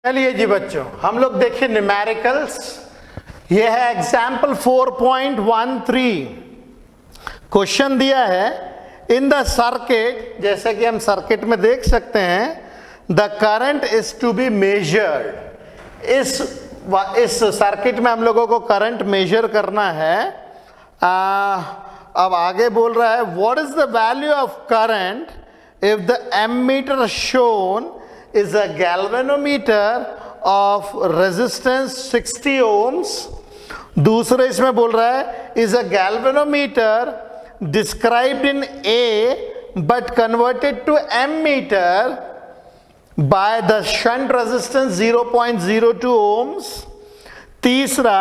चलिए जी बच्चों, हम लोग देखें न्यूमेरिकल्स। ये है एग्जाम्पल 4.13। क्वेश्चन दिया है इन द सर्किट, जैसे कि हम सर्किट में देख सकते हैं, the current is to be measured. इस सर्किट में हम लोगों को करंट मेजर करना है। अब आगे बोल रहा है what is the value of current if the ammeter shown is a galvanometer of resistance 60 ohms। दूसरे इसमें बोल रहा है is a galvanometer described in A but converted to ammeter by the shunt resistance 0.02 ohms। तीसरा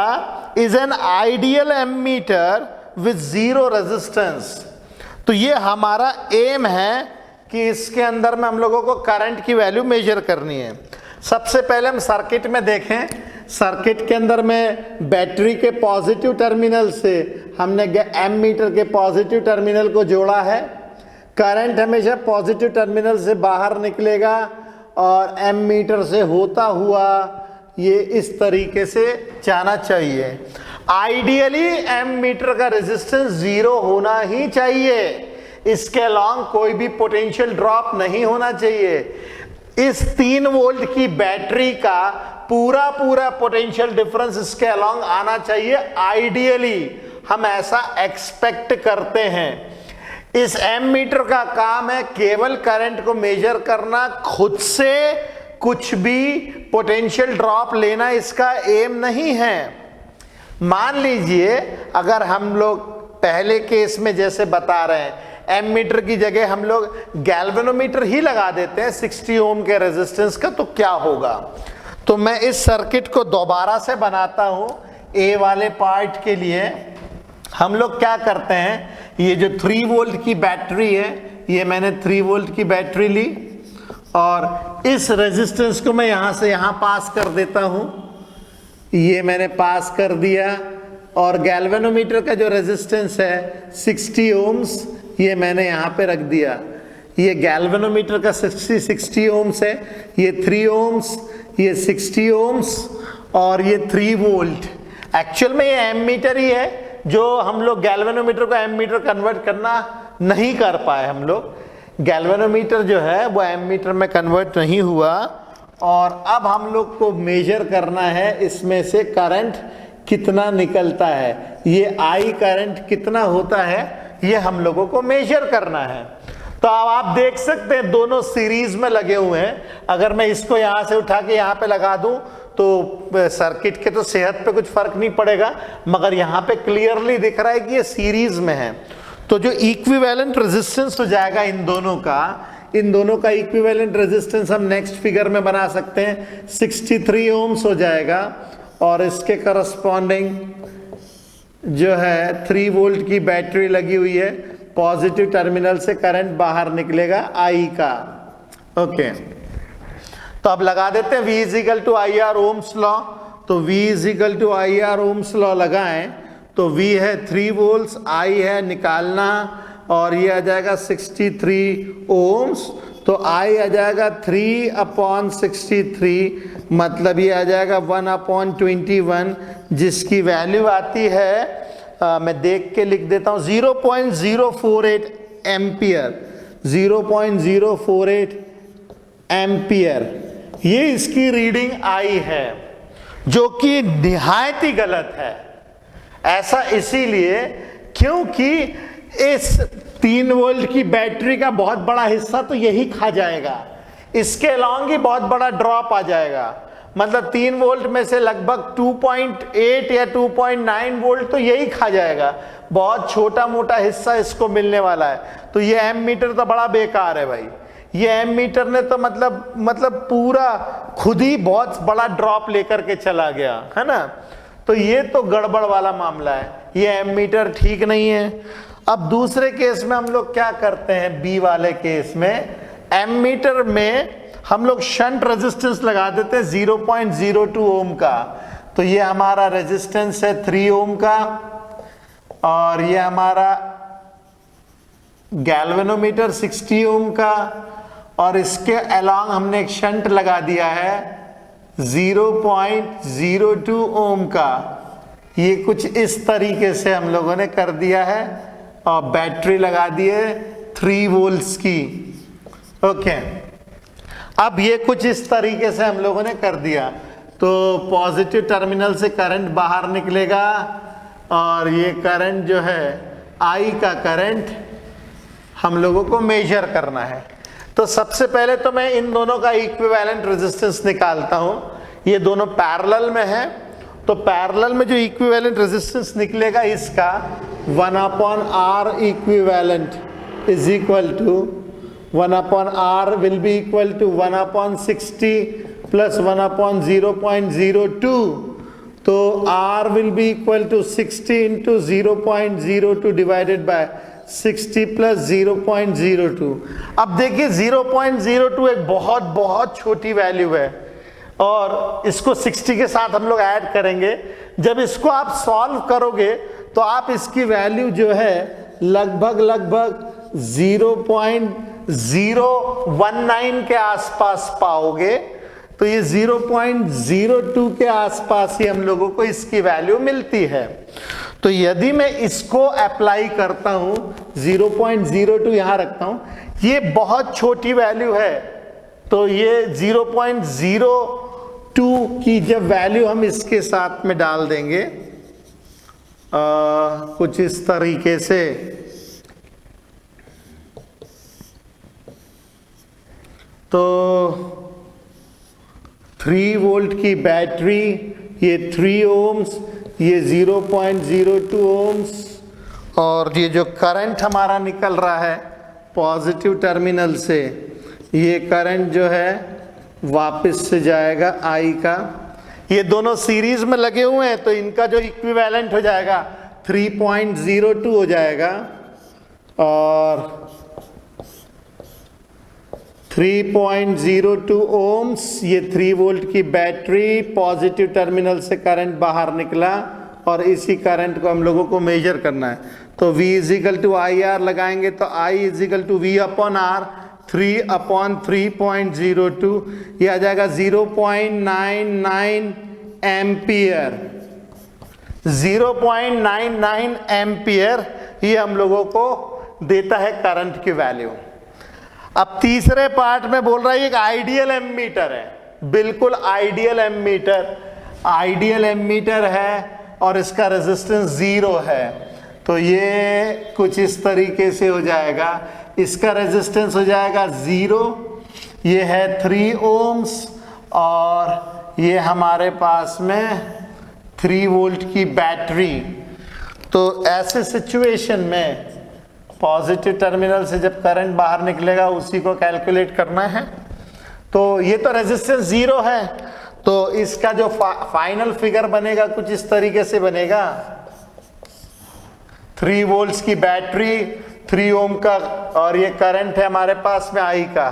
is an ideal ammeter with zero resistance। तो ये हमारा M है कि इसके अंदर में हम लोगों को करंट की वैल्यू मेजर करनी है। सबसे पहले हम सर्किट में देखें। सर्किट के अंदर में बैटरी के पॉजिटिव टर्मिनल से हमने एमीटर के पॉजिटिव टर्मिनल को जोड़ा है। करंट हमेशा पॉजिटिव टर्मिनल से बाहर निकलेगा और एमीटर से होता हुआ ये इस तरीके से जाना चाहिए। आइडियली एमीटर का रेजिस्टेंस 0 होना ही चाहिए, इसके अलॉन्ग कोई भी पोटेंशियल ड्रॉप नहीं होना चाहिए। इस 3 वोल्ट की बैटरी का पूरा पोटेंशियल डिफरेंस इसके अलॉन्ग आना चाहिए। आइडियली हम ऐसा एक्सपेक्ट करते हैं। इस एमीटर का काम है केवल करंट को मेजर करना, खुद से कुछ भी पोटेंशियल ड्रॉप लेना इसका एम नहीं है। मान लीजिए अगर हम लोग पहले केस में जैसे बता रहे हैं, एमीटर की जगह हम लोग गैल्वेनोमीटर ही लगा देते हैं 60 ओम के रेजिस्टेंस का, तो क्या होगा। तो मैं इस सर्किट को दोबारा से बनाता हूं। ए वाले पार्ट के लिए हम लोग क्या करते हैं, ये जो 3 वोल्ट की बैटरी है, ये मैंने 3 वोल्ट की बैटरी ली और इस रेजिस्टेंस को मैं यहां से यहां पास कर देता हूं। ये मैंने पास कर दिया और गैल्वेनोमीटर का जो रेजिस्टेंस है 60 ओम्स, ये मैंने यहाँ पे रख दिया। ये गैल्वेनोमीटर का 60 ओम्स है, ये 3 ओम्स, ये 60 ओम्स और ये 3 वोल्ट। एक्चुअल में ये एमीटर ही है, जो हम लोग गैल्वेनोमीटर को एमीटर कन्वर्ट करना नहीं कर पाए। हम लोग गैल्वेनोमीटर जो है वो एमीटर में कन्वर्ट नहीं हुआ और अब हम लोग को मेजर करना है इसमें से करंट कितना निकलता है, ये आई करंट कितना होता है, ये हम लोगों को मेजर करना है। तो अब आप देख सकते हैं दोनों सीरीज में लगे हुए हैं। अगर मैं इसको यहां से उठा के यहां पे लगा दूं तो सर्किट के तो सेहत पे कुछ फर्क नहीं पड़ेगा, मगर यहां पे क्लियरली दिख रहा है कि ये सीरीज में है। तो जो इक्विवेलेंट रेजिस्टेंस हो जाएगा इन दोनों का इक्विवेलेंट रेजिस्टेंस हम नेक्स्ट फिगर में बना सकते हैं। 63 ओम्स हो जाएगा और इसके करस्पॉन्डिंग जो है 3 वोल्ट की बैटरी लगी हुई है, पॉजिटिव टर्मिनल से करंट बाहर निकलेगा आई का। ओके, तो अब लगा देते हैं V is equal to I R Ohm's law. तो V is equal to I R Ohm's law लगाएं तो V है 3 वोल्ट्स, I है निकालना और ये आ जाएगा 63 ओम्स। तो I आ जाएगा 3/63, मतलब ये आ जाएगा 1/21, जिसकी वैल्यू आती है मैं देख के लिख देता हूँ 0.048 एम्पियर। 0.048 एम्पियर ये इसकी रीडिंग आई है, जो कि निहायत ही गलत है। ऐसा इसीलिए क्योंकि इस 3 वोल्ट की बैटरी का बहुत बड़ा हिस्सा तो यही खा जाएगा, इसके अलॉन्ग ही बहुत बड़ा ड्रॉप आ जाएगा। मतलब 3 वोल्ट में से लगभग 2.8 या 2.9 वोल्ट तो यही खा जाएगा, बहुत छोटा मोटा हिस्सा इसको मिलने वाला है। तो ये एमीटर तो बड़ा बेकार है भाई। ये एमीटर ने तो मतलब पूरा खुद ही बहुत बड़ा ड्रॉप लेकर के चला गया है ना। तो ये तो गड़बड़ वाला मामला है, ये एमीटर ठीक नहीं है। अब दूसरे केस में हम लोग क्या करते हैं, बी वाले केस में एमीटर में हम लोग शंट रेजिस्टेंस लगा देते हैं 0.02 ओम का। तो ये हमारा रेजिस्टेंस है 3 ओम का और ये हमारा गैल्वेनोमीटर 60 ओम का और इसके अलॉन्ग हमने एक शंट लगा दिया है 0.02 ओम का, ये कुछ इस तरीके से हम लोगों ने कर दिया है और बैटरी लगा दी है 3 वोल्ट्स की। ओके, अब ये कुछ इस तरीके से हम लोगों ने कर दिया, तो पॉजिटिव टर्मिनल से करंट बाहर निकलेगा और ये करंट जो है आई का करंट हम लोगों को मेजर करना है। तो सबसे पहले तो मैं इन दोनों का इक्विवेलेंट रेजिस्टेंस निकालता हूं। ये दोनों पैरेलल में है, तो पैरेलल में जो इक्विवेलेंट रेजिस्टेंस निकलेगा इसका 1/R equivalent is equal to 1/R will be equal to 1/60 प्लस 1/0.02, तो R will be equal to 60 into 0.02 divided by 60 plus 0.02। अब देखिए 0.02 एक बहुत बहुत छोटी वैल्यू है और इसको 60 के साथ हम लोग ऐड करेंगे। जब इसको आप सॉल्व करोगे तो आप इसकी वैल्यू जो है लगभग 0.019 के आसपास पाओगे। तो ये 0.02 के आसपास ही हम लोगों को इसकी वैल्यू मिलती है। तो यदि मैं इसको अप्लाई करता हूं, 0.02 यहां रखता हूं, ये बहुत छोटी वैल्यू है, तो ये 0.02 की जब वैल्यू हम इसके साथ में डाल देंगे कुछ इस तरीके से, तो 3 वोल्ट की बैटरी, ये 3 ओम्स, ये 0.02 ओम्स, और ये जो करंट हमारा निकल रहा है पॉजिटिव टर्मिनल से, ये करंट जो है वापस से जाएगा आई का। ये दोनों सीरीज में लगे हुए हैं, तो इनका जो इक्विवेलेंट हो जाएगा 3.02 हो जाएगा, और 3.02 ओम्स, ये 3 वोल्ट की बैटरी, पॉजिटिव टर्मिनल से करंट बाहर निकला और इसी करंट को हम लोगों को मेजर करना है। तो V is equal to I R लगाएंगे तो I is equal to V upon R, 3/3.02, ये आ जाएगा 0.99 एम्पियर। 0.99 एम्पियर ये हम लोगों को देता है करंट की वैल्यू। अब तीसरे पार्ट में बोल रहा है एक आइडियल एमीटर है, बिल्कुल आइडियल एमीटर, आइडियल एमीटर है और इसका रेजिस्टेंस 0 है। तो ये कुछ इस तरीके से हो जाएगा, इसका रेजिस्टेंस हो जाएगा 0, ये है 3 ओम्स, और ये हमारे पास में 3 वोल्ट की बैटरी। तो ऐसे सिचुएशन में पॉजिटिव टर्मिनल से जब करंट बाहर निकलेगा उसी को कैलकुलेट करना है। तो ये तो रेजिस्टेंस 0 है, तो इसका जो फाइनल फिगर बनेगा कुछ इस तरीके से बनेगा, 3 वोल्ट्स की बैटरी, 3 ओम का, और ये करंट है हमारे पास में आई का।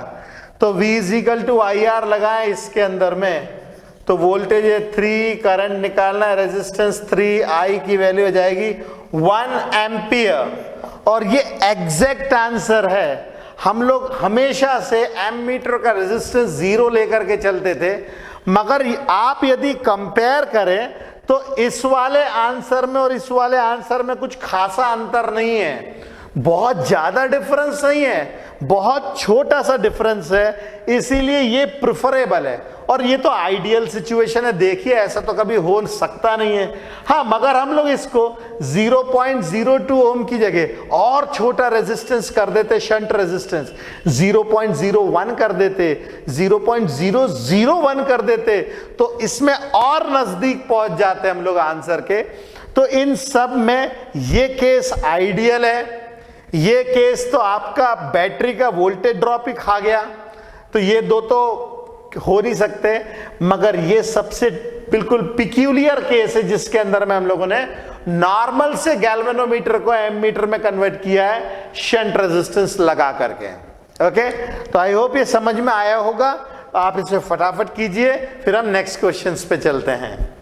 तो V is equal to I R लगाएं इसके अंदर में, तो वोल्टेज है 3, करंट निकालना है रेजिस्टेंस 3, आई की वैल्यू हो जाएगी 1 एम्पियर। और ये एग्जैक्ट आंसर है। हम लोग हमेशा से एमीटर का रेजिस्टेंस 0 लेकर के चलते थे, मगर आप यदि कंपेयर करें तो इस वाले आंसर में और इस वाले आंसर में कुछ खासा अंतर नहीं है, बहुत ज्यादा डिफरेंस नहीं है, बहुत छोटा सा डिफरेंस है, इसीलिए ये प्रेफरेबल है। और ये तो आइडियल सिचुएशन है, देखिए ऐसा तो कभी हो सकता नहीं है। हाँ, मगर हम लोग इसको 0.02 ओम की जगह और छोटा रेजिस्टेंस कर देते, शंट रेजिस्टेंस 0.01 कर देते, 0.001 कर देते, तो इसमें और नजदीक पहुंच जाते हम लोग आंसर के। तो इन सब में ये केस आइडियल है। ये केस तो आपका बैटरी का वोल्टेज ड्रॉप ही खा गया, तो ये दो तो हो नहीं सकते, मगर ये सबसे बिल्कुल पिक्यूलियर केस है जिसके अंदर में हम लोगों ने नॉर्मल से गैल्वेनोमीटर को एमीटर में कन्वर्ट किया है शंट रेजिस्टेंस लगा करके। ओके, तो आई होप ये समझ में आया होगा। आप इसे फटाफट कीजिए, फिर हम नेक्स्ट क्वेश्चंस पे चलते हैं।